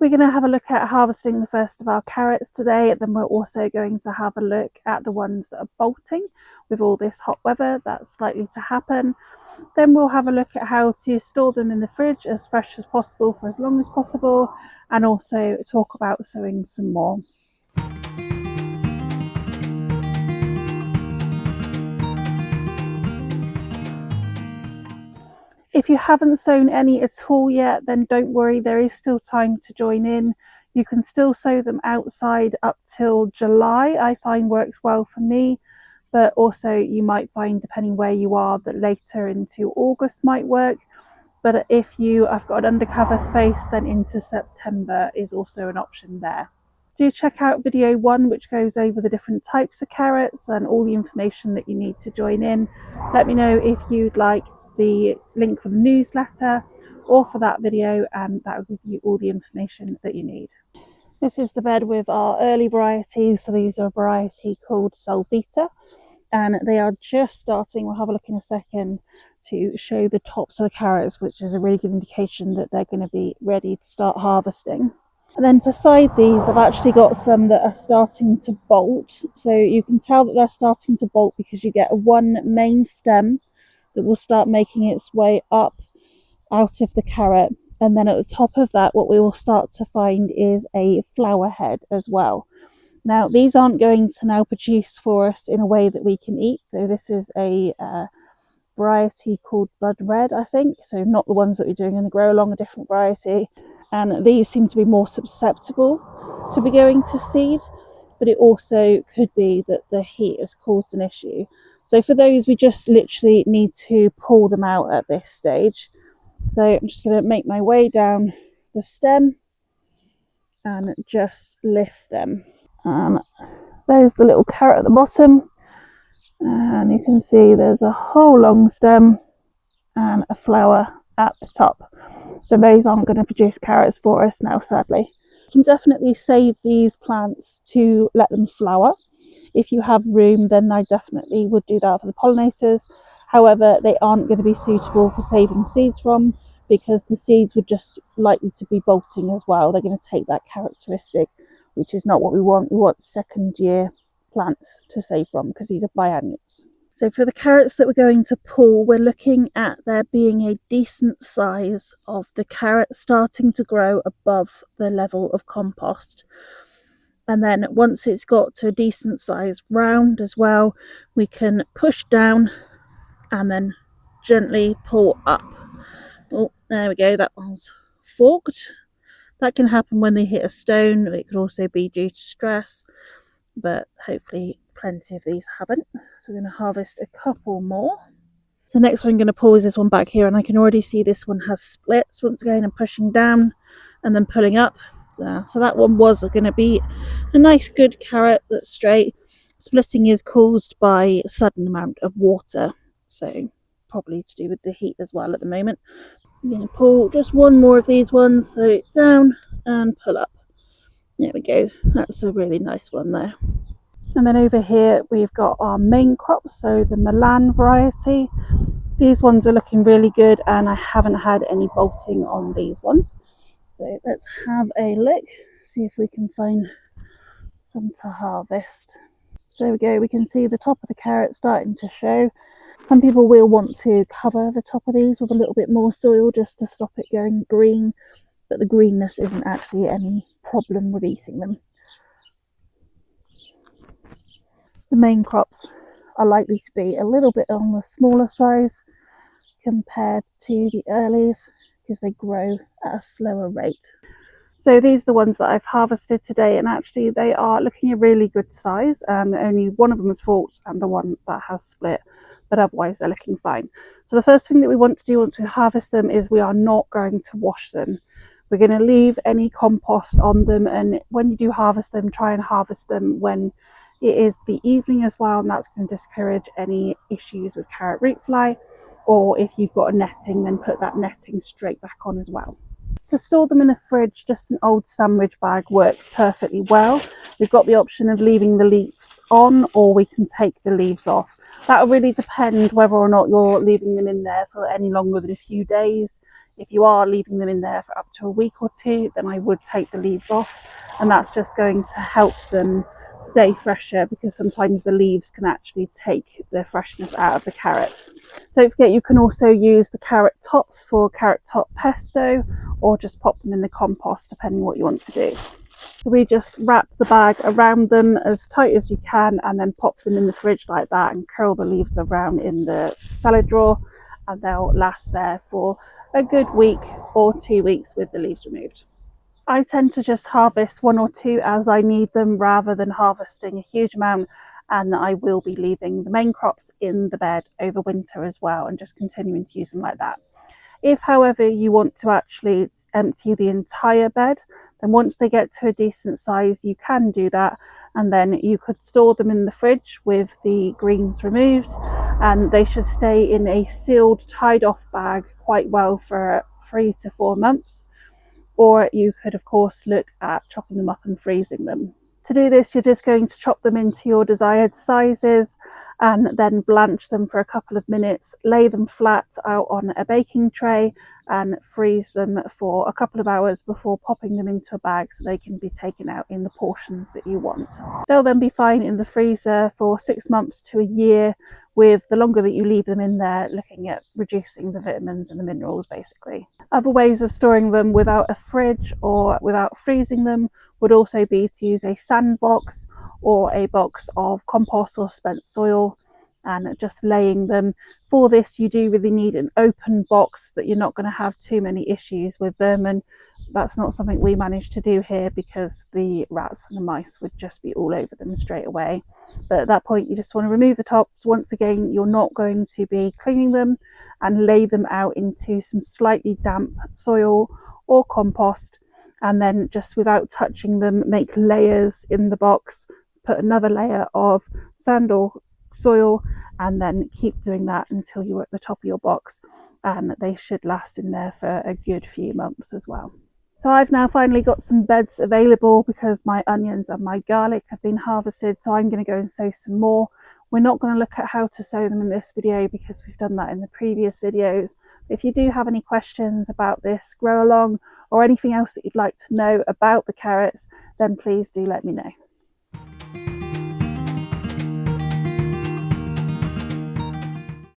We're going to have a look at harvesting the first of our carrots today, and then we're also going to have a look at the ones that are bolting with all this hot weather that's likely to happen. Then we'll have a look at how to store them in the fridge as fresh as possible for as long as possible, and also talk about sowing some more. If you haven't sown any at all yet, then don't worry, there is still time to join in. You can still sow them outside up till July, I find works well for me, but also you might find, depending where you are, that later into August might work. But if you have got an undercover space, then into September is also an option there. Do check out video 1, which goes over the different types of carrots and all the information that you need to join in. Let me know if you'd like the link for the newsletter or for that video, and that will give you all the information that you need. This is the bed with our early varieties. So these are a variety called Solvita, and they are just starting. We'll have a look in a second to show the tops of the carrots, which is a really good indication that they're going to be ready to start harvesting. And then beside these, I've actually got some that are starting to bolt. So you can tell that they're starting to bolt because you get one main stem that will start making its way up out of the carrot. And then at the top of that, what we will start to find is a flower head as well. Now, these aren't going to now produce for us in a way that we can eat. So this is a variety called Blood Red, I think. So not the ones that we're doing in the grow along, a different variety. And these seem to be more susceptible to be going to seed, but it also could be that the heat has caused an issue. So for those, we just literally need to pull them out at this stage. So I'm just going to make my way down the stem and just lift them. There's the little carrot at the bottom, and you can see there's a whole long stem and a flower at the top. So those aren't going to produce carrots for us now, sadly. You can definitely save these plants to let them flower. If you have room, then I definitely would do that for the pollinators. However, they aren't going to be suitable for saving seeds from, because the seeds would just likely to be bolting as well. They're going to take that characteristic, which is not what we want. We want second year plants to save from, because these are biennials. So for the carrots that we're going to pull, we're looking at there being a decent size of the carrot starting to grow above the level of compost. And then once it's got to a decent size round as well, we can push down and then gently pull up. Oh, there we go, that one's forked. That can happen when they hit a stone. It could also be due to stress, but hopefully plenty of these haven't. So we're going to harvest a couple more. The next one I'm going to pull is this one back here, and I can already see this one has splits. Once again, I'm pushing down and then pulling up. So that one was going to be a nice good carrot that's straight. Splitting is caused by a sudden amount of water, so probably to do with the heat as well at the moment. I'm going to pull just one more of these ones, so down and pull up. There we go, that's a really nice one there. And then over here we've got our main crops, so the Milan variety. These ones are looking really good, and I haven't had any bolting on these ones. So let's have a look, see if we can find some to harvest. So there we go, we can see the top of the carrot starting to show. Some people will want to cover the top of these with a little bit more soil just to stop it going green, but the greenness isn't actually any problem with eating them. The main crops are likely to be a little bit on the smaller size compared to the earlies, because they grow at a slower rate. So these are the ones that I've harvested today, and actually they are looking a really good size, and only one of them is forked and the one that has split, but otherwise they're looking fine. So the first thing that we want to do once we harvest them is we are not going to wash them. We're going to leave any compost on them, and when you do harvest them, try and harvest them when it is the evening as well, and that's going to discourage any issues with carrot root fly. Or if you've got a netting, then put that netting straight back on as well. To store them in the fridge, just an old sandwich bag works perfectly well. We've got the option of leaving the leaves on, or we can take the leaves off. That will really depend whether or not you're leaving them in there for any longer than a few days. If you are leaving them in there for up to a week or two, then I would take the leaves off, and that's just going to help them stay fresher, because sometimes the leaves can actually take the freshness out of the carrots. Don't forget, you can also use the carrot tops for carrot top pesto, or just pop them in the compost depending what you want to do. So we just wrap the bag around them as tight as you can, and then pop them in the fridge like that, and curl the leaves around in the salad drawer, and they'll last there for a good week or 2 weeks with the leaves removed. I tend to just harvest 1 or 2 as I need them, rather than harvesting a huge amount, and I will be leaving the main crops in the bed over winter as well, and just continuing to use them like that. If, however, you want to actually empty the entire bed, then once they get to a decent size, you can do that, and then you could store them in the fridge with the greens removed, and they should stay in a sealed, tied off bag quite well for 3 to 4 months. Or you could, of course, look at chopping them up and freezing them. To do this, you're just going to chop them into your desired sizes, and then blanch them for a couple of minutes, lay them flat out on a baking tray, and freeze them for a couple of hours before popping them into a bag so they can be taken out in the portions that you want. They'll then be fine in the freezer for 6 months to a year, with the longer that you leave them in there, looking at reducing the vitamins and the minerals basically. Other ways of storing them without a fridge or without freezing them would also be to use a sandbox or a box of compost or spent soil, and just laying them. For this, you do really need an open box that you're not going to have too many issues with them, and that's not something we managed to do here because the rats and the mice would just be all over them straight away. But at that point, you just want to remove the tops. Once again, you're not going to be cleaning them, and lay them out into some slightly damp soil or compost, and then just without touching them, make layers in the box, put another layer of sand or soil, and then keep doing that until you're at the top of your box, and they should last in there for a good few months as well. So I've now finally got some beds available because my onions and my garlic have been harvested, so I'm going to go and sow some more. We're not going to look at how to sow them in this video because we've done that in the previous videos. If you do have any questions about this grow along, or anything else that you'd like to know about the carrots, then please do let me know.